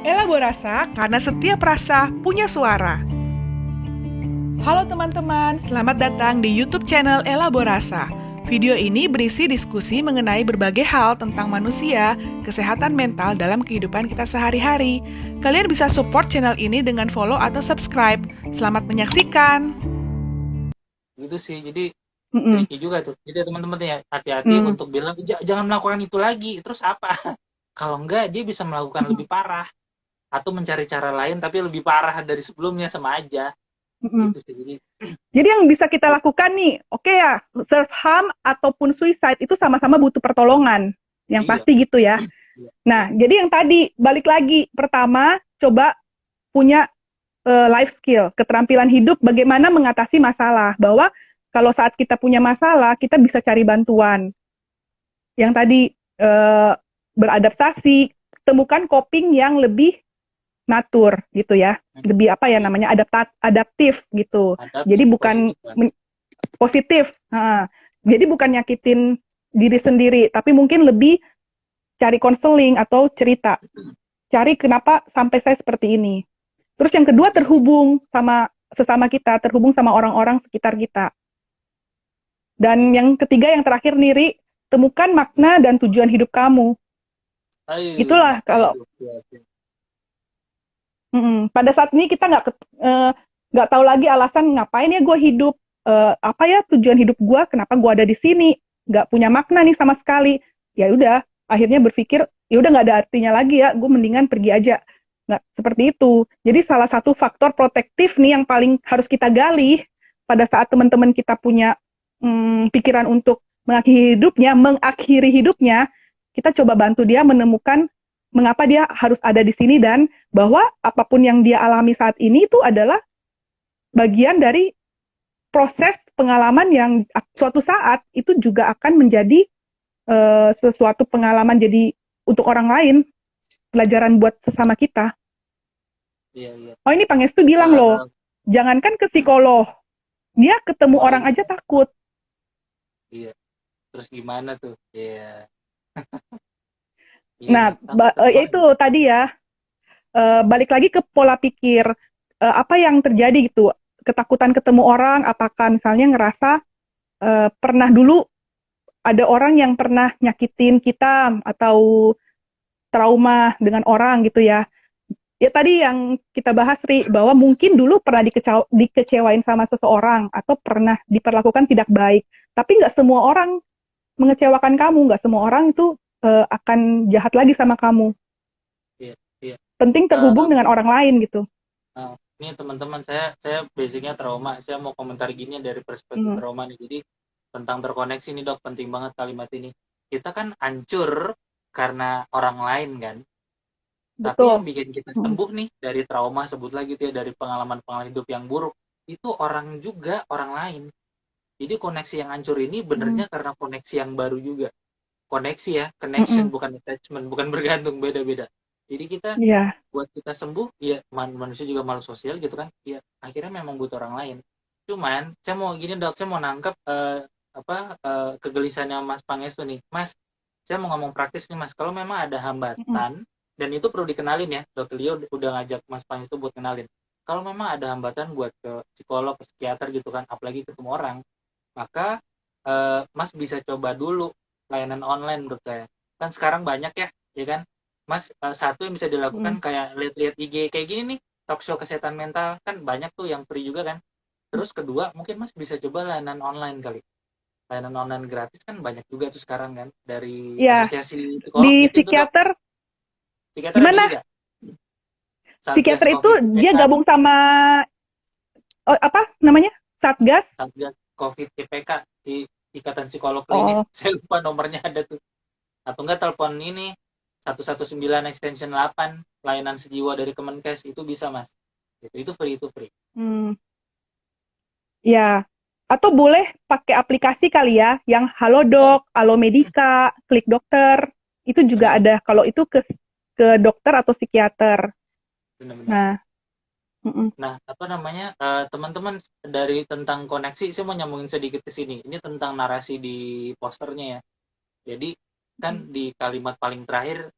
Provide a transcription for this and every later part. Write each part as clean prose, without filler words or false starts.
Elaborasa karena setiap rasa punya suara. Halo teman-teman, selamat datang di YouTube channel Elaborasa. Video ini berisi diskusi mengenai berbagai hal tentang manusia, kesehatan mental dalam kehidupan kita sehari-hari. Kalian bisa support channel ini dengan follow atau subscribe. Selamat menyaksikan. Gitu sih, jadi Mm-mm. tricky juga tuh. Jadi teman-teman ya hati-hati Mm. untuk bilang jangan melakukan itu lagi, terus apa? Kalau enggak dia bisa melakukan Mm-mm. lebih parah atau mencari cara lain tapi lebih parah dari sebelumnya, sama aja Mm-mm. gitu sih. Jadi Jadi yang bisa kita lakukan nih, oke ya, self harm ataupun suicide itu sama-sama butuh pertolongan, yang iya, pasti gitu ya. iya, iya, Nah, jadi yang tadi balik lagi, pertama coba punya life skill, keterampilan hidup, bagaimana mengatasi masalah. Bahwa kalau saat kita punya masalah, kita bisa cari bantuan. Yang tadi eh, beradaptasi, temukan coping yang lebih natur gitu ya, lebih apa ya iya. namanya, adaptif gitu. Jadi Adaptif, bukan positif banget. positif. Nah, jadi bukan nyakitin diri sendiri, tapi mungkin lebih cari konseling atau cerita. Cari kenapa sampai saya seperti ini. Terus yang kedua, Iya, terhubung sama sesama kita, terhubung sama orang-orang sekitar kita. Dan iya. yang ketiga, yang terakhir nih, temukan makna dan tujuan hidup kamu. Ayo, Itulah makanya kalau itu. Iya, iya. pada saat ini kita nggak tahu lagi alasan ngapain ya gue hidup, apa ya tujuan hidup gue, kenapa gue ada di sini, nggak punya makna nih sama sekali. Ya udah, akhirnya berpikir ya udah nggak ada artinya lagi ya, gue mendingan pergi aja. Nggak seperti itu. Jadi salah satu faktor protektif nih yang paling harus kita gali pada saat teman-teman kita punya pikiran untuk mengakhiri hidupnya, kita coba bantu dia menemukan mengapa dia harus ada di sini, dan bahwa apapun yang dia alami saat ini itu adalah bagian dari proses pengalaman yang suatu saat itu juga akan menjadi sesuatu pengalaman jadi untuk orang lain, pelajaran buat sesama kita. Iya, iya. Oh ini Pangestu bilang loh, jangankan ke psikolog, dia ketemu Oh orang iya, aja takut. iya. Terus gimana tuh? Iya, iya. Nah, Takut ya semua itu gitu. tadi ya, balik lagi ke pola pikir, apa yang terjadi gitu, ketakutan ketemu orang, apakah misalnya ngerasa pernah dulu ada orang yang pernah nyakitin kita atau trauma dengan orang gitu ya. Ya tadi yang kita bahas, Ri, bahwa mungkin dulu pernah dikecewain sama seseorang atau pernah diperlakukan tidak baik. Tapi nggak semua orang mengecewakan kamu, nggak semua orang itu akan jahat lagi sama kamu. Iya, iya. Penting terhubung dengan orang lain gitu. Nah, ini teman-teman, saya basicnya trauma. Saya mau komentar gini dari perspektif Hmm, trauma nih. Jadi tentang terkoneksi nih dok, penting banget kalimat ini. Kita kan hancur karena orang lain kan. Tapi yang betul. bikin kita Hmm, sembuh nih dari trauma, sebut lagi tuh ya, dari pengalaman-pengalaman hidup yang buruk, itu orang juga, orang lain. Jadi koneksi yang hancur ini hmm, benernya karena koneksi yang baru juga. Koneksi ya, connection, hmm, bukan attachment, bukan bergantung, beda-beda. Jadi kita, ya, buat kita sembuh ya, manusia juga makhluk sosial gitu kan ya, akhirnya memang butuh orang lain. Cuman saya mau gini dok, saya mau nangkep kegelisahannya Mas Pangestu nih Mas. Saya mau ngomong praktis nih Mas, kalau memang ada hmm, hambatan, dan itu perlu dikenalin ya, Dokter Leo udah ngajak Mas Pangestu buat kenalin, kalau memang ada hambatan buat ke psikolog, ke psikiater gitu kan, apalagi ketemu orang, maka Mas bisa coba dulu layanan online menurut saya. Kan sekarang banyak ya kan Mas. Satu yang bisa hmm. dilakukan kayak lihat-lihat IG kayak gini nih, talk show kesehatan mental, kan banyak tuh yang free juga kan. Terus kedua, mungkin Mas bisa coba layanan online kali. Layanan online gratis kan banyak juga tuh sekarang kan, dari Ya, asosiasi psikolog di mungkin tuh dok. psikiater Psikiater ada gimana? juga, Satgas Psikiater itu Covid dia TPK. gabung sama apa namanya? Satgas? Satgas Covid TPK di Ikatan Psikolog Klinis. Oh, Saya lupa nomornya, ada tuh. Atau enggak telepon ini 119 extension 8, layanan sejiwa dari Kemenkes, itu bisa Mas. Itu free, itu free. hmm, ya. Atau boleh pakai aplikasi kali ya, yang Ya, Halodoc, Alomedika, Klik Dokter. Itu juga benar, ada kalau itu ke dokter atau psikiater. benar. Nah, mm-mm, Nah, apa namanya, teman-teman, dari tentang koneksi, saya mau nyambungin sedikit ke sini. Ini tentang narasi di posternya ya. Jadi kan mm, di kalimat paling terakhir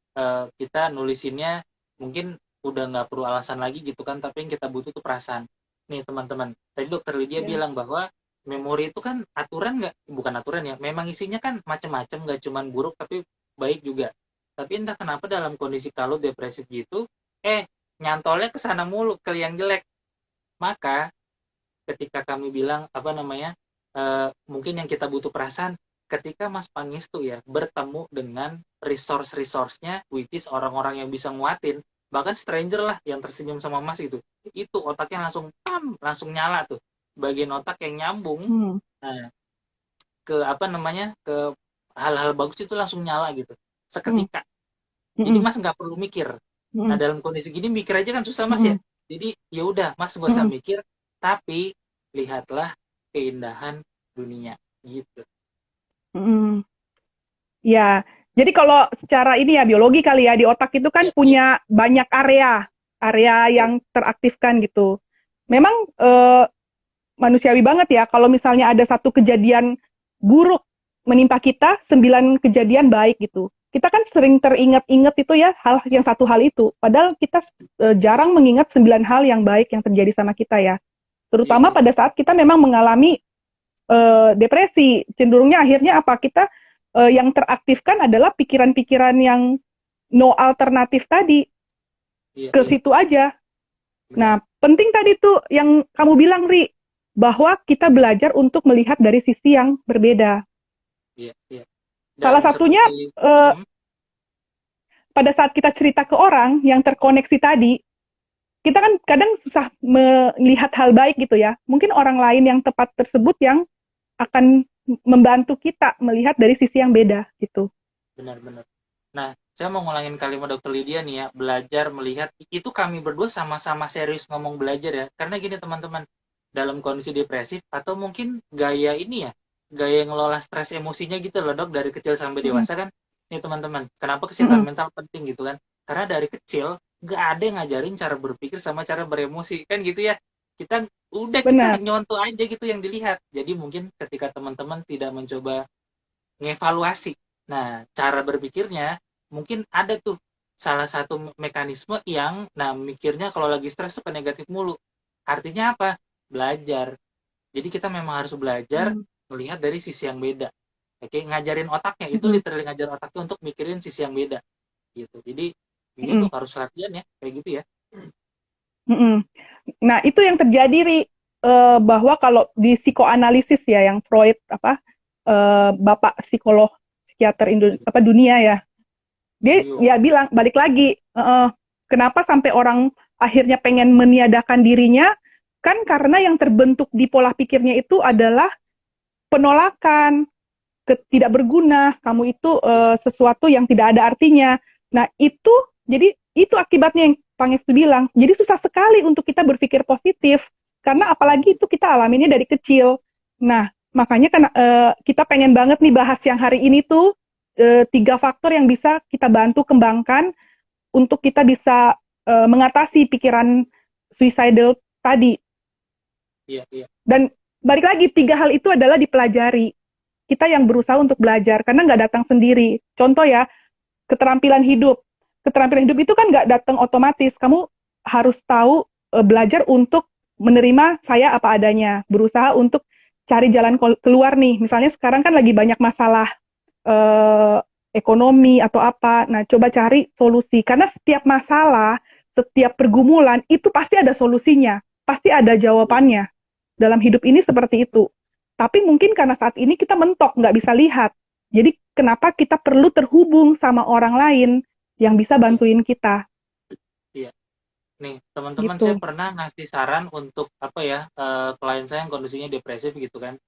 kita nulisinnya mungkin udah nggak perlu alasan lagi gitu kan, tapi yang kita butuh tuh perasaan. Nih teman-teman, tadi dokter Lydia Ya. bilang bahwa memori itu kan aturan, nggak, bukan aturan ya, memang isinya kan macam-macam, nggak cuman buruk tapi baik juga. Tapi entah kenapa dalam kondisi kalau depresif gitu, nyantolnya ke sana mulu, ke yang jelek. Maka ketika kami bilang apa namanya, mungkin yang kita butuh perasaan, ketika Mas Pangestu ya bertemu dengan resource-nya, which is orang-orang yang bisa nguatin, bahkan stranger lah yang tersenyum sama Mas gitu, itu otaknya langsung langsung nyala tuh, bagian otak yang nyambung nah, ke apa namanya, ke hal-hal bagus itu langsung nyala gitu seketika. Jadi Mas nggak perlu mikir. Nah dalam kondisi gini mikir aja kan susah Mas ya. Jadi ya udah Mas nggak usah mikir, tapi lihatlah keindahan dunia gitu. Ya, jadi kalau secara ini ya biologi kali ya, di otak itu kan punya banyak area yang teraktifkan gitu. Memang manusiawi banget ya kalau misalnya ada satu kejadian buruk menimpa kita, 9 kejadian baik gitu. Kita kan sering teringat-ingat itu ya yang satu hal itu. Padahal kita jarang mengingat 9 hal yang baik yang terjadi sama kita ya. Terutama pada saat kita memang mengalami depresi. Cenderungnya akhirnya apa? Kita yang teraktifkan adalah pikiran-pikiran yang no alternatif tadi. Ke situ aja. Nah, penting tadi tuh yang kamu bilang, Ri, bahwa kita belajar untuk melihat dari sisi yang berbeda. Salah satunya, pada saat kita cerita ke orang yang terkoneksi tadi, kita kan kadang susah melihat hal baik gitu ya. Mungkin orang lain yang tepat tersebut yang akan membantu kita melihat dari sisi yang beda gitu. Benar-benar. Nah, saya mau ngulangin kalimat Dokter Lydia nih ya, belajar melihat, itu kami berdua sama-sama serius ngomong belajar ya. Karena gini teman-teman, dalam kondisi depresif atau mungkin gaya ini ya, gaya ngelola stres emosinya gitu loh Dok, dari kecil sampai dewasa kan. Nih teman-teman, kenapa kesehatan mental penting gitu kan? Karena dari kecil gak ada yang ngajarin cara berpikir sama cara beremosi kan gitu ya. Kita nyontoh aja gitu yang dilihat. Jadi mungkin ketika teman-teman tidak mencoba ngevaluasi, nah cara berpikirnya mungkin ada tuh salah satu mekanisme yang mikirnya kalau lagi stres tuh ke negatif mulu. Artinya apa? Belajar. Jadi kita memang harus belajar melihat dari sisi yang beda. Oke, ngajarin otaknya itu literally ngajar otaknya untuk mikirin sisi yang beda gitu. Jadi gitu harus latihan ya kayak gitu ya. Nah, itu yang terjadi, Ri, bahwa kalau di psikoanalisis ya, yang Freud, bapak psikolog psikiater dunia ya, dia bilang, balik lagi, kenapa sampai orang akhirnya pengen meniadakan dirinya, kan karena yang terbentuk di pola pikirnya itu adalah penolakan, tidak berguna, kamu itu sesuatu yang tidak ada artinya. Nah, jadi itu akibatnya yang Pangestu bilang. Jadi susah sekali untuk kita berpikir positif, karena apalagi itu kita alaminnya dari kecil. Nah, makanya kan kita pengen banget nih bahas yang hari ini tuh 3 faktor yang bisa kita bantu kembangkan untuk kita bisa mengatasi pikiran suicidal tadi. Dan balik lagi, 3 hal itu adalah dipelajari. Kita yang berusaha untuk belajar, karena nggak datang sendiri. Contoh ya, keterampilan hidup. Keterampilan hidup itu kan nggak datang otomatis. Kamu harus tahu belajar untuk menerima saya apa adanya. Berusaha untuk cari jalan keluar nih. Misalnya sekarang kan lagi banyak masalah ekonomi atau apa. Nah, coba cari solusi. Karena setiap masalah, setiap pergumulan, itu pasti ada solusinya. Pasti ada jawabannya. Dalam hidup ini seperti itu. Tapi mungkin karena saat ini kita mentok, nggak bisa lihat. Jadi kenapa kita perlu terhubung sama orang lain yang bisa bantuin kita. Iya. Nih, teman-teman gitu. Saya pernah ngasih saran untuk klien saya yang kondisinya depresif gitu kan.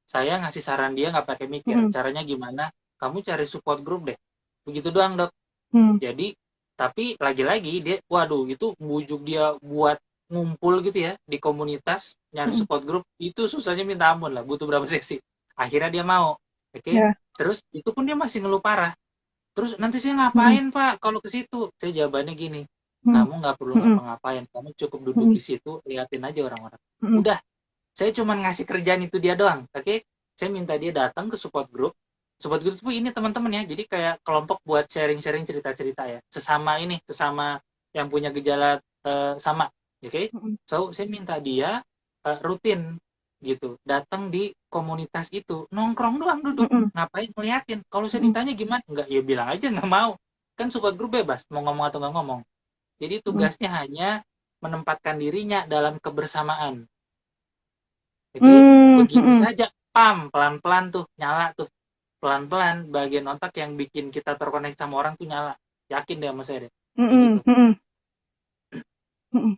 Saya ngasih saran dia nggak pakai mikir. Caranya gimana? Kamu cari support group deh. Begitu doang, Dok. Jadi, tapi lagi-lagi dia, waduh, itu bujuk dia buat ngumpul gitu ya di komunitas, nyari support group, itu susahnya minta ampun lah, butuh berapa sesi. Akhirnya dia mau. Oke. Terus itu pun dia masih ngeluh parah. Terus nanti saya ngapain Pak kalau ke situ? Saya jawabannya gini, kamu nggak perlu ngapa-ngapain, kamu cukup duduk di situ, liatin aja orang-orang. Udah, saya cuma ngasih kerjaan itu dia doang, oke? Saya minta dia datang ke support group. Support group itu ini teman-teman ya, jadi kayak kelompok buat sharing-sharing cerita-cerita ya, sesama yang punya gejala sama, oke? Mm-mm. So saya minta dia rutin gitu, datang di komunitas itu, nongkrong doang duduk, Mm-mm. ngapain ngeliatin? Kalau saya Mm-mm. ditanya gimana, nggak ya bilang aja nggak mau, kan support grup bebas mau ngomong atau nggak ngomong. Jadi Mm-mm. tugasnya hanya menempatkan dirinya dalam kebersamaan. Oke, begitu Mm-mm. saja, pam, pelan-pelan tuh nyala tuh, pelan-pelan bagian otak yang bikin kita terkoneksi sama orang tuh nyala. Yakin deh sama saya deh, kayak gitu. Mm-mm. Mm-mm. Mm-mm.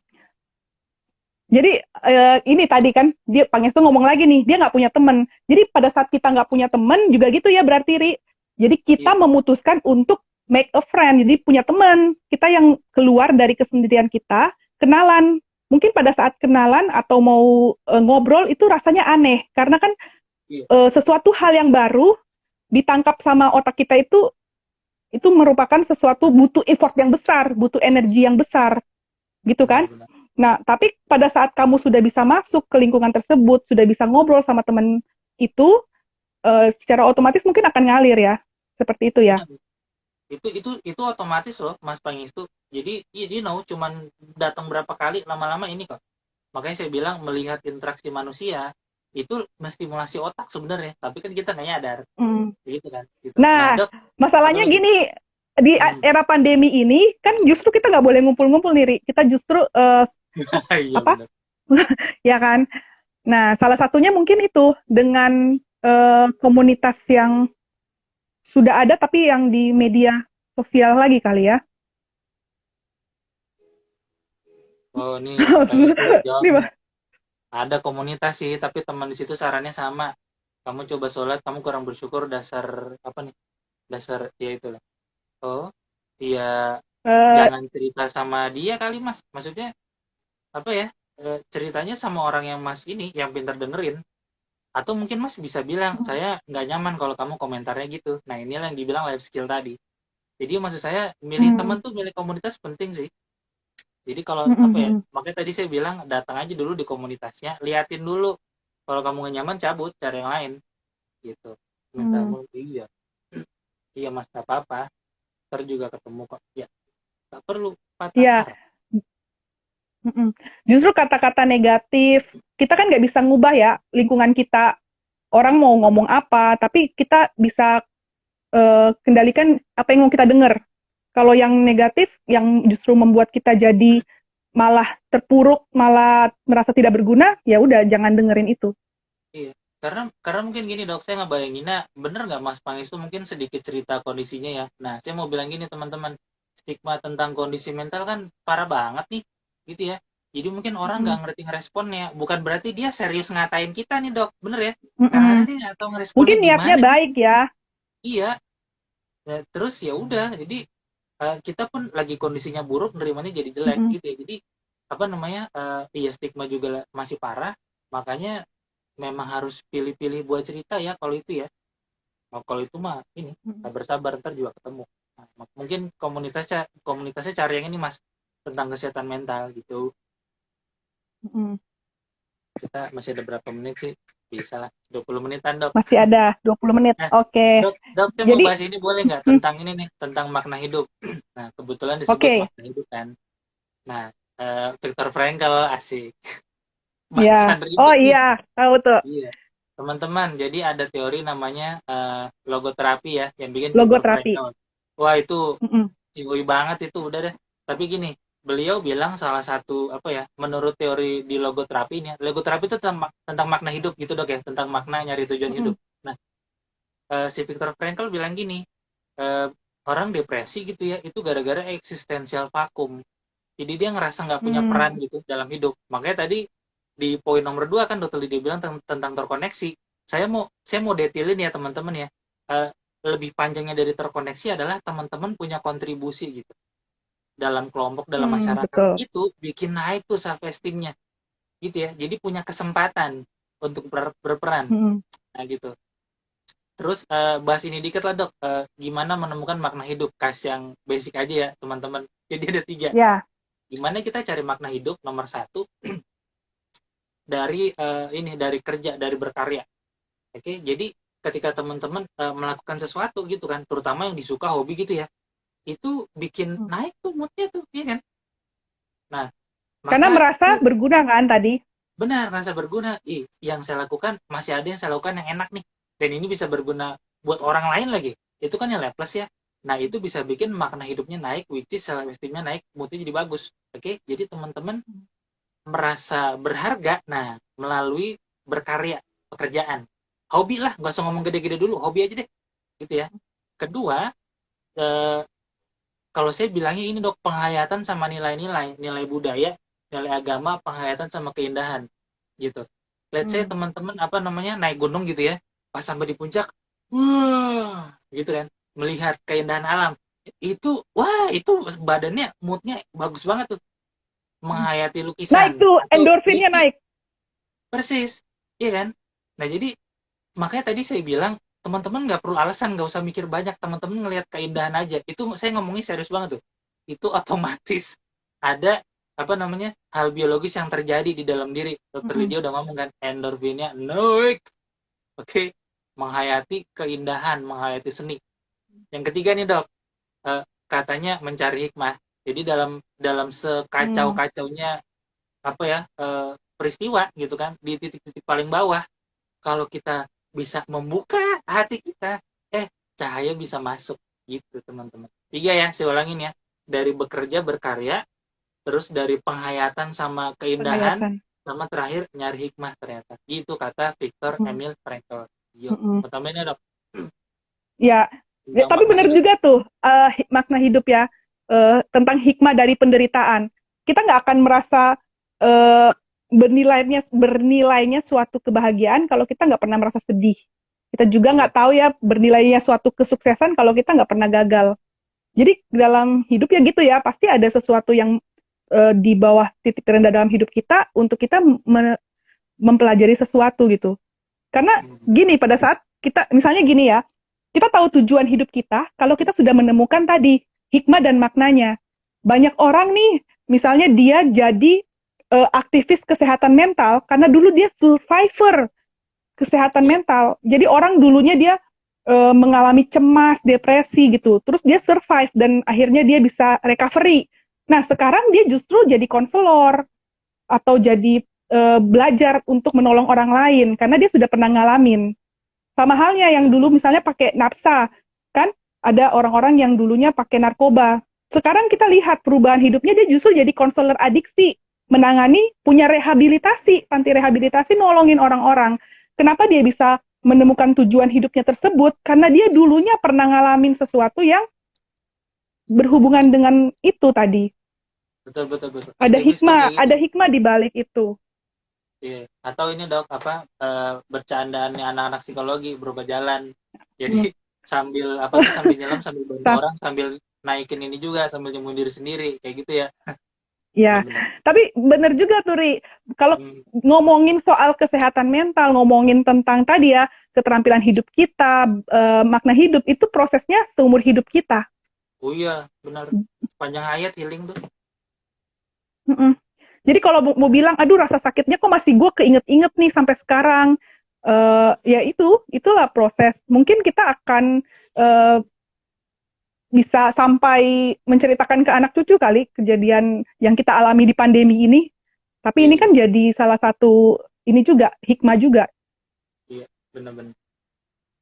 Jadi ini tadi kan dia Pangestu ngomong lagi nih, dia nggak punya teman. Jadi pada saat kita nggak punya teman juga gitu ya berarti Ri. Jadi kita Iya, memutuskan untuk make a friend, jadi punya teman. Kita yang keluar dari kesendirian kita, kenalan. Mungkin pada saat kenalan atau mau ngobrol itu rasanya aneh karena kan iya, sesuatu hal yang baru ditangkap sama otak kita itu merupakan sesuatu butuh effort yang besar, butuh energi yang besar, gitu kan? benar-benar. Nah, tapi pada saat kamu sudah bisa masuk ke lingkungan tersebut, sudah bisa ngobrol sama teman itu, secara otomatis mungkin akan ngalir ya, seperti itu ya. Benar. Itu otomatis loh, Mas Pangestu. Jadi, cuman datang berapa kali, lama-lama ini kok. Makanya saya bilang melihat interaksi manusia itu menstimulasi otak sebenarnya, tapi kan kita nggak nyadar, Hmm. gitu kan? Gitu. Nah, Nah, Dok, apa masalahnya lagi? gini, di Hmm. era pandemi ini kan justru kita nggak boleh ngumpul-ngumpul nih, Ri. Kita justru Iya apa? benar. Ya kan? Nah, salah satunya mungkin itu dengan komunitas yang sudah ada tapi yang di media sosial lagi kali ya. Oh, nih Pangestu jawab Ini, nih. Ada komunitas sih, tapi teman di situ sarannya sama. Kamu coba sholat, kamu kurang bersyukur, dasar apa nih? Dasar ya itulah. Oh, iya, eh, jangan cerita sama dia kali Mas. Maksudnya apa ya? Ceritanya sama orang yang Mas ini, yang pintar dengerin. Atau mungkin Mas bisa bilang, saya nggak nyaman kalau kamu komentarnya gitu. Nah, inilah yang dibilang life skill tadi. Jadi maksud saya, milih hmm, teman tuh, milih komunitas penting sih. Jadi kalau hmm, apa ya, hmm, makanya tadi saya bilang datang aja dulu di komunitasnya, liatin dulu. Kalau kamu gak nyaman, cabut, cari yang lain. Gitu. Minta hmm. mau, iya. Iya Mas, gak apa-apa. Ntar juga ketemu kok. Ya, tak perlu patah Ya, arah. mm-mm. Justru kata-kata negatif, kita kan nggak bisa ngubah ya lingkungan kita. Orang mau ngomong apa, tapi kita bisa kendalikan apa yang mau kita dengar. Kalau yang negatif, yang justru membuat kita jadi malah terpuruk, malah merasa tidak berguna, ya udah jangan dengerin itu. Iya. Karena mungkin gini dok, saya ngebayanginnya, bener nggak Mas Pangis itu mungkin sedikit cerita kondisinya ya. Nah, saya mau bilang gini teman-teman, stigma tentang kondisi mental kan parah banget nih, gitu ya. Jadi mungkin orang nggak Mm-mm. ngerti ngeresponnya. Bukan berarti dia serius ngatain kita nih dok, bener ya? Mm-mm. Kadang-kadang dia nggak tahu ngeresponnya Mungkin niatnya gimana baik gitu. ya. Iya. Ya, terus ya udah, jadi kita pun lagi kondisinya buruk, nerimanya jadi jelek Mm-mm. gitu ya. Jadi apa namanya? Iya stigma juga masih parah, makanya memang harus pilih-pilih buat cerita ya kalau itu ya. Oh, kalau itu mah ini Mm-mm. sabar-sabar ntar juga ketemu. Nah, mungkin komunitasnya cari yang ini Mas, tentang kesehatan mental gitu. Mm-mm. Kita masih ada berapa menit sih? Bisa lah 20 menitan dok. Masih ada 20 menit. Nah, Oke. dok saya mau Jadi, bahas ini boleh nggak mm, tentang ini nih, tentang makna hidup. Nah kebetulan disebut oke. makna hidup kan. Nah, Viktor Frankl asik. Ya. Bahasan Oh ribet nih. iya, tahu tuh. Iya. Teman-teman, jadi ada teori namanya logoterapi ya, yang bikin Viktor Logoterapi. Frankl. Wah, itu Mm-mm. teori banget itu, udah deh. Tapi gini, beliau bilang salah satu apa ya, menurut teori di logoterapi ini, logoterapi itu tentang makna hidup gitu dok ya, tentang makna nyari tujuan hidup. Mm-mm. Nah, si Viktor Frankl bilang gini, eh, orang depresi gitu ya, itu gara-gara eksistensial vakum. Jadi dia ngerasa nggak punya Mm. peran gitu dalam hidup. Makanya tadi di poin nomor 2 kan Dr. Lydia bilang tentang terkoneksi. Saya mau detailin ya teman-teman ya. Eh, Lebih panjangnya dari terkoneksi adalah teman-teman punya kontribusi gitu dalam kelompok, dalam masyarakat. Betul. Itu bikin naik tuh self esteemnya gitu ya. Jadi punya kesempatan untuk berperan. Mm-mm. Nah gitu. Terus bahas ini dikit lah dok. Gimana menemukan makna hidup? Kasih yang basic aja ya teman-teman. Jadi ada 3. Ya. Gimana kita cari makna hidup? Nomor 1, dari kerja, dari berkarya. Oke, jadi ketika teman-teman melakukan sesuatu gitu kan, terutama yang disuka hobi gitu ya, itu bikin Mm. naik tuh moodnya tuh, iya kan? Nah, Karena maka merasa berguna kan tadi. benar, rasa berguna. Yang saya lakukan masih ada yang saya lakukan yang enak nih. Dan ini bisa berguna buat orang lain lagi. Itu kan yang plus ya. Nah, itu bisa bikin makna hidupnya naik, which is self esteem-nya naik, moodnya jadi bagus. Oke, jadi teman-teman merasa berharga, nah, melalui berkarya, pekerjaan. Hobi lah, nggak usah ngomong gede-gede dulu, hobi aja deh. Gitu ya. Kedua, eh, kalau saya bilangnya ini dok, penghayatan sama nilai-nilai, nilai budaya, nilai agama, penghayatan sama keindahan gitu. Let's say teman-teman naik gunung gitu ya, pas sampai di puncak, wah gitu kan, melihat keindahan alam, itu badannya moodnya bagus banget tuh, menghayati Naik lukisan tuh, atau endorfinnya melukis, naik. persis, iya kan. Nah jadi makanya tadi saya bilang teman-teman nggak perlu alasan, nggak usah mikir banyak, teman-teman ngelihat keindahan aja, itu saya ngomongnya serius banget tuh, itu otomatis ada hal biologis yang terjadi di dalam diri. Dokter Lydia udah ngomong kan, endorfinnya naik. Oke, menghayati keindahan, menghayati seni. Yang ketiga nih dok, katanya mencari hikmah. Jadi dalam sekacau-kacaunya peristiwa gitu kan, di titik-titik paling bawah, kalau kita bisa membuka hati kita, cahaya bisa masuk gitu teman-teman. 3 ya, saya ulangin ya. Dari bekerja berkarya, terus dari penghayatan sama keindahan, Penghayatan. sama terakhir nyari hikmah ternyata. Gitu kata Viktor Emil Frankl. Yuk, pertamanya dok. Ya, tapi benar juga tuh makna hidup ya, tentang hikmah dari penderitaan. Kita nggak akan merasa bernilainya suatu kebahagiaan kalau kita nggak pernah merasa sedih. Kita juga nggak tahu ya bernilainya suatu kesuksesan kalau kita nggak pernah gagal. Jadi dalam hidup ya gitu ya, pasti ada sesuatu yang di bawah titik terendah dalam hidup kita untuk kita mempelajari sesuatu gitu. Karena gini, pada saat kita, misalnya gini ya, kita tahu tujuan hidup kita kalau kita sudah menemukan tadi hikmah dan maknanya. Banyak orang nih, misalnya dia jadi aktivis kesehatan mental karena dulu dia survivor kesehatan mental. Jadi orang dulunya dia mengalami cemas, depresi gitu. Terus dia survive dan akhirnya dia bisa recovery. Nah, sekarang dia justru jadi konselor atau jadi belajar untuk menolong orang lain karena dia sudah pernah ngalamin. Sama halnya yang dulu misalnya pakai napsa, kan ada orang-orang yang dulunya pakai narkoba. Sekarang kita lihat perubahan hidupnya, dia justru jadi konselor adiksi, menangani, punya rehabilitasi, panti rehabilitasi, nolongin orang-orang. Kenapa dia bisa menemukan tujuan hidupnya tersebut? Karena dia dulunya pernah ngalamin sesuatu yang berhubungan dengan itu tadi. Betul. Ada hikmah di balik itu. Iya. Atau ini dok, bercandaannya anak-anak psikologi berubah jalan. Jadi sambil nyelam, sambil bantu orang, sambil naikin ini juga, sambil nyembuhin diri sendiri, kayak gitu ya. Ya, tapi benar juga tuh Ri, kalau ngomongin soal kesehatan mental, ngomongin tentang tadi ya, keterampilan hidup kita, makna hidup, itu prosesnya seumur hidup kita. Oh iya, benar. Panjang hayat healing tuh. Jadi kalau mau bilang, aduh rasa sakitnya kok masih gue keinget-inget nih sampai sekarang, ya itulah proses. Mungkin kita akan bisa sampai menceritakan ke anak cucu kali kejadian yang kita alami di pandemi ini. Tapi ini kan jadi salah satu ini juga hikmah juga. Iya, benar-benar.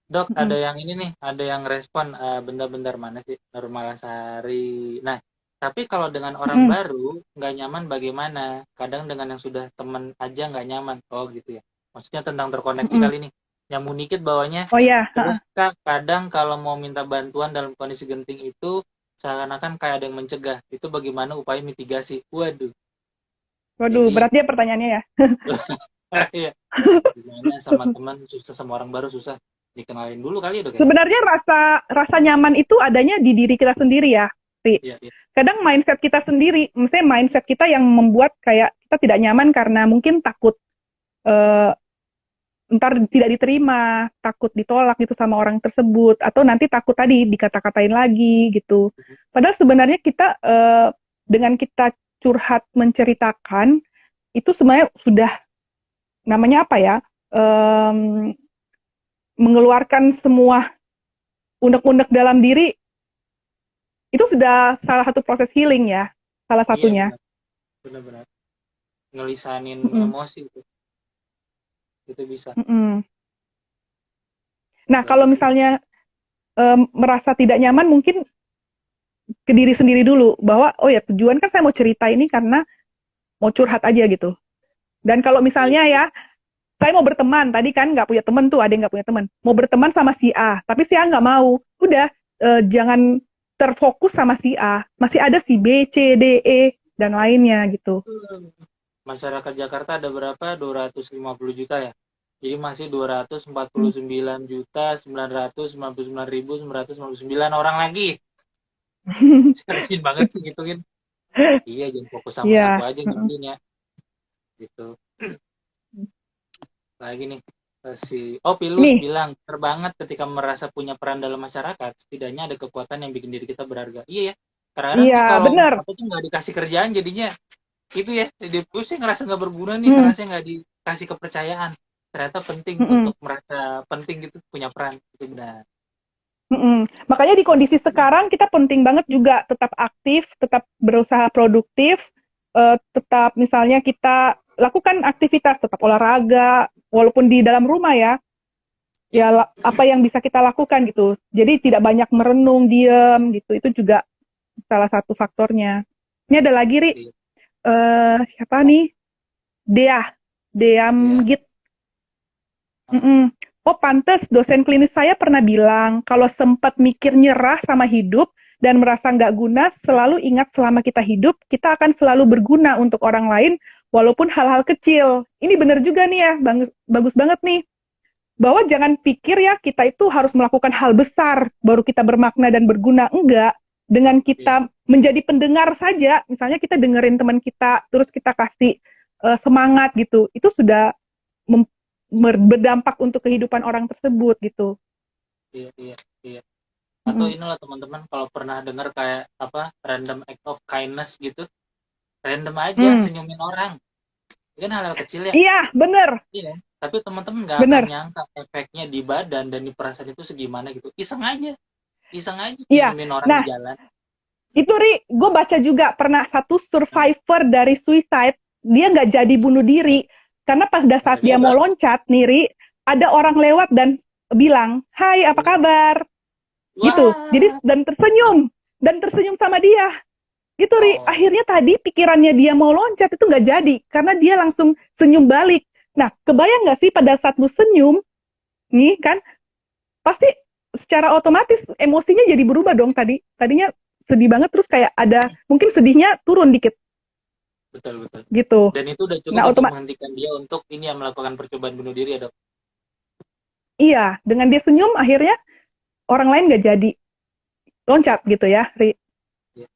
Dok, ada yang ini nih, ada yang respon bentar-bentar mana sih Nurmalasari. Nah, tapi kalau dengan orang baru nggak nyaman bagaimana? Kadang dengan yang sudah teman aja nggak nyaman. Oh gitu ya. Maksudnya tentang terkoneksi kali ini. Nyambung dikit bawahnya. Oh ya. Terus kadang kalau mau minta bantuan dalam kondisi genting itu seakan-akan kayak ada yang mencegah. Itu bagaimana upaya mitigasi? Waduh. Waduh, berat dia pertanyaannya ya. Iya. Gimana sama teman susah, sama orang baru susah. Dikenalin dulu kali ya dok. Sebenarnya rasa nyaman itu adanya di diri kita sendiri ya. Iya. Kadang mindset kita sendiri, misalnya mindset kita yang membuat kayak kita tidak nyaman karena mungkin takut ntar tidak diterima, takut ditolak gitu sama orang tersebut, atau nanti takut tadi dikata-katain lagi gitu. Padahal sebenarnya kita dengan kita curhat menceritakan itu sebenarnya sudah namanya apa ya, mengeluarkan semua unek-unek dalam diri. Itu sudah salah satu proses healing ya, salah satunya. benar-benar ngelisanin Mm-mm, emosi itu bisa mm-mm. Nah, kayak kalau gitu. misalnya merasa tidak nyaman, mungkin ke diri sendiri dulu bahwa oh ya tujuan kan saya mau cerita ini karena mau curhat aja gitu. Dan kalau Iya, misalnya ya saya mau berteman, tadi kan nggak punya teman tuh, ada yang nggak punya teman, mau berteman sama si A, tapi si A nggak mau, udah jangan terfokus sama si A, masih ada si B, C, D, E dan lainnya gitu. betul. Masyarakat Jakarta ada berapa? 250 juta ya. Jadi masih 249.999.999 orang lagi. Sedikit banget sih gituin. Iya, jangan fokus sama satu Iya, aja mungkin ya. Gitu. Lagi nih si Pilus nih, bilang terbanget ketika merasa punya peran dalam masyarakat, setidaknya ada kekuatan yang bikin diri kita berharga. Iya ya. Kadang-kadang iya tuh kalau bener. apa tuh nggak dikasih kerjaan jadinya itu ya, gue sih ngerasa nggak berguna nih, Hmm, ngerasa nggak dikasih kepercayaan. Ternyata penting mm-mm, untuk merasa penting gitu, punya peran itu benar. mm-mm. Makanya di kondisi sekarang kita penting banget juga tetap aktif, tetap berusaha produktif, tetap misalnya kita lakukan aktivitas, tetap olahraga, walaupun di dalam rumah ya, Ya, ya apa yang bisa kita lakukan gitu. Jadi tidak banyak merenung, diem gitu. Itu juga salah satu faktornya. Ini ada lagi, Ri. iya, Siapa nih? Dea. Dea iya. Mgit. Mm-mm. Oh, pantes dosen klinis saya pernah bilang kalau sempat mikir nyerah sama hidup dan merasa nggak guna, selalu ingat selama kita hidup, kita akan selalu berguna untuk orang lain walaupun hal-hal kecil. Ini benar juga nih ya, bagus banget nih. Bahwa jangan pikir ya kita itu harus melakukan hal besar baru kita bermakna dan berguna. Enggak. Dengan Iya, kita menjadi pendengar saja, misalnya kita dengerin teman kita, terus kita kasih semangat gitu, itu sudah berdampak untuk kehidupan orang tersebut gitu. iya, iya, iya. Atau Mm-mm. inilah teman-teman kalau pernah dengar kayak apa random act of kindness gitu, random aja Hmm. senyumin orang. Itu kan hal-hal kecil ya. Iya, bener, Iya. Tapi teman-teman nggak akan bener. nyangka efeknya di badan dan di perasaan itu segimana gitu. Iseng aja Iya. senyumin orang di Nah, jalan. itu Ri, gue baca juga pernah satu survivor dari suicide, dia nggak jadi bunuh diri karena pada saat dia Gara-gara mau loncat nih, Ri, ada orang lewat dan bilang, "Hai, apa kabar?" Gitu. Jadi wah, dan tersenyum sama dia. Gitu, Ri. oh, Akhirnya tadi pikirannya dia mau loncat itu nggak jadi karena dia langsung senyum balik. Nah, kebayang nggak sih pada saat lu senyum, nih kan pasti secara otomatis emosinya jadi berubah dong tadi. Tadinya sedih banget terus kayak ada mungkin sedihnya turun dikit betul betul. gitu. Dan itu udah cukup Nah, untuk otomatis menghentikan dia untuk ini yang melakukan percobaan bunuh diri ya dok. iya, dengan dia senyum akhirnya orang lain nggak jadi loncat gitu ya, Ri. Iya,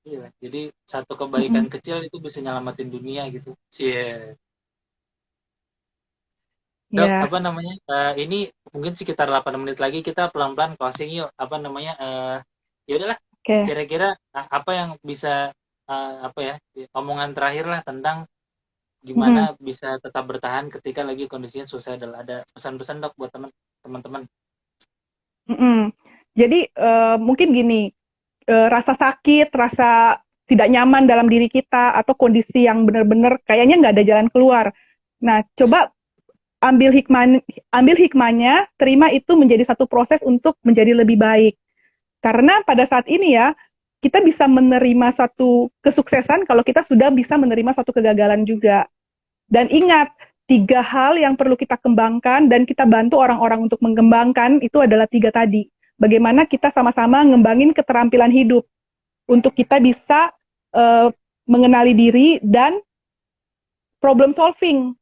iya. Jadi satu kebaikan Mm-mm. kecil itu bisa nyelamatin dunia gitu. Cie. Dok, Ya, apa namanya? Ini mungkin sekitar 8 menit lagi kita pelan-pelan closing yuk. Apa namanya? Ya udahlah. oke. Kira-kira apa yang bisa apa ya? Omongan terakhir lah tentang gimana Mm-mm. bisa tetap bertahan ketika lagi kondisinya suicidal. Ada pesan-pesan dok buat teman-teman. Mm-mm. Jadi mungkin gini, rasa sakit, rasa tidak nyaman dalam diri kita atau kondisi yang benar-benar kayaknya nggak ada jalan keluar. Nah, Ya, coba ambil hikmahnya, terima itu menjadi satu proses untuk menjadi lebih baik. Karena pada saat ini ya, kita bisa menerima satu kesuksesan kalau kita sudah bisa menerima satu kegagalan juga. Dan ingat, 3 hal yang perlu kita kembangkan dan kita bantu orang-orang untuk mengembangkan itu adalah 3 tadi. Bagaimana kita sama-sama ngembangin keterampilan hidup untuk kita bisa uh, mengenali diri dan problem solving,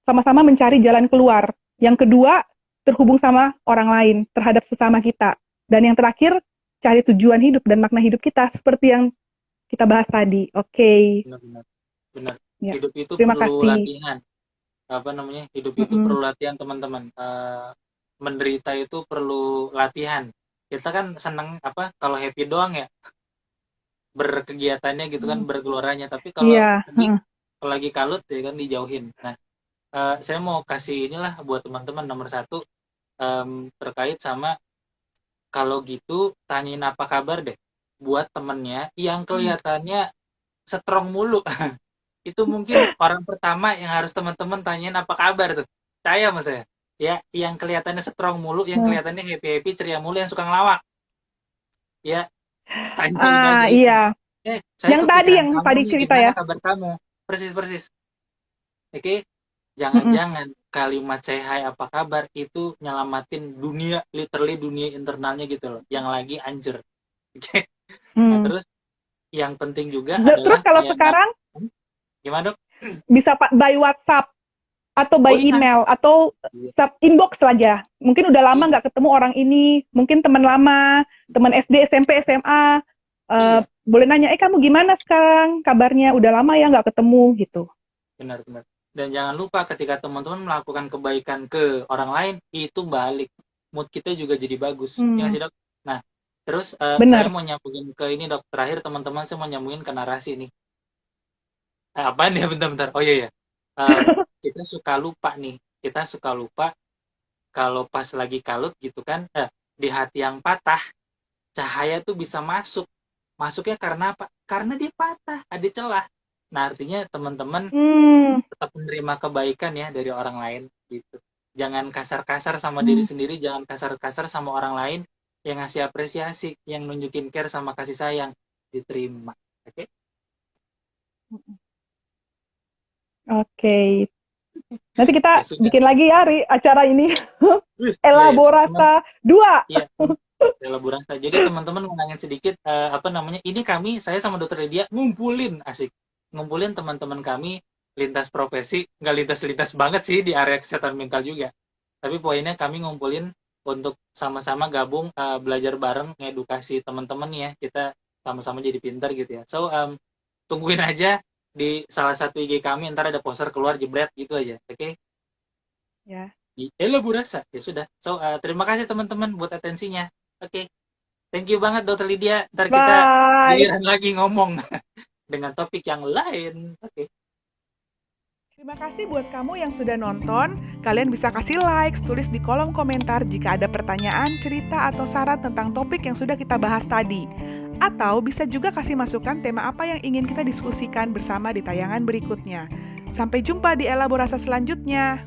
sama-sama mencari jalan keluar. Yang kedua, terhubung sama orang lain terhadap sesama kita. Dan yang terakhir, cari tujuan hidup dan makna hidup kita seperti yang kita bahas tadi. Oke, okay. benar-benar. Benar. Ya. Hidup itu Terima perlu kasih. latihan. Apa namanya? Hidup itu Mm-mm. perlu latihan teman-teman. Menderita itu perlu latihan. Kita kan seneng apa kalau happy doang ya berkegiatannya gitu kan berkeluarannya. Tapi Iya. kalau lagi kalut ya kan dijauhin. Nah, saya mau kasih inilah buat teman-teman nomor satu terkait sama kalau gitu tanyain apa kabar deh buat temennya yang kelihatannya strong mulu. Itu mungkin orang pertama yang harus teman-teman tanyain apa kabar tuh. Saya mas saya. Ya, yang kelihatannya strong mulu, yang kelihatannya happy-happy, ceria mulu, yang suka ngelawak. Ya, tanyain aja itu. Iya. Saya Yang tadi, kepikiran yang kamu tadi nih, cerita gimana ya. kabar kamu? Persis. Oke, Mm-mm. jangan-jangan kalimat say hi apa kabar itu nyelamatin dunia, literally dunia internalnya gitu loh, yang lagi anjir. Oke. Nah, Hmm. terus yang penting juga Terus adalah kalau kayak sekarang gimana, Dok? bisa by WhatsApp atau by Oh iya. email atau inbox saja. Mungkin udah lama Iya. nggak ketemu orang ini, mungkin teman lama, teman SD, SMP, SMA. Iya, Boleh nanya, kamu gimana sekarang? Kabarnya udah lama ya nggak ketemu gitu. benar. Dan jangan lupa ketika teman-teman melakukan kebaikan ke orang lain, itu balik. Mood kita juga jadi bagus. Ya nggak sih, Dok? Nah, terus saya Benar. mau nyambungin ke ini, Dok. Terakhir teman-teman saya mau nyambungin ke narasi nih. Apaan ya, bentar. Oh iya. Kita suka lupa nih. Kita suka lupa kalau pas lagi kalut gitu kan, di hati yang patah, cahaya tuh bisa masuk. Masuknya karena apa? Karena dia patah, ada celah. Nah, artinya teman-teman tetap menerima kebaikan ya dari orang lain gitu. Jangan kasar-kasar sama diri sendiri, jangan kasar-kasar sama orang lain, yang ngasih apresiasi, yang nunjukin care sama kasih sayang, diterima. Oke? Oke. Nanti kita Ya sudah. bikin lagi ya, Ri, acara ini. Ya, Elaborasa 2. Iya, elaborasi. Jadi teman-teman ngulangin sedikit ini saya sama Dokter Lydia ngumpulin teman-teman kami lintas profesi, nggak lintas-lintas banget sih di area kesehatan mental juga. Tapi poinnya kami ngumpulin untuk sama-sama gabung, belajar bareng, ngedukasi teman-teman ya. Kita sama-sama jadi pintar gitu ya. So, tungguin aja di salah satu IG kami, ntar ada poster keluar jebret gitu aja. Oke? Ya. Di Elaborasa. Ya sudah. So, terima kasih teman-teman buat atensinya. Oke. Thank you banget Dokter Lydia. Ntar kita Bye. giliran lagi ngomong dengan topik yang lain. Oke. Terima kasih buat kamu yang sudah nonton. Kalian bisa kasih like, tulis di kolom komentar jika ada pertanyaan, cerita, atau saran tentang topik yang sudah kita bahas tadi. Atau bisa juga kasih masukan tema apa yang ingin kita diskusikan bersama di tayangan berikutnya. Sampai jumpa di elaborasi selanjutnya.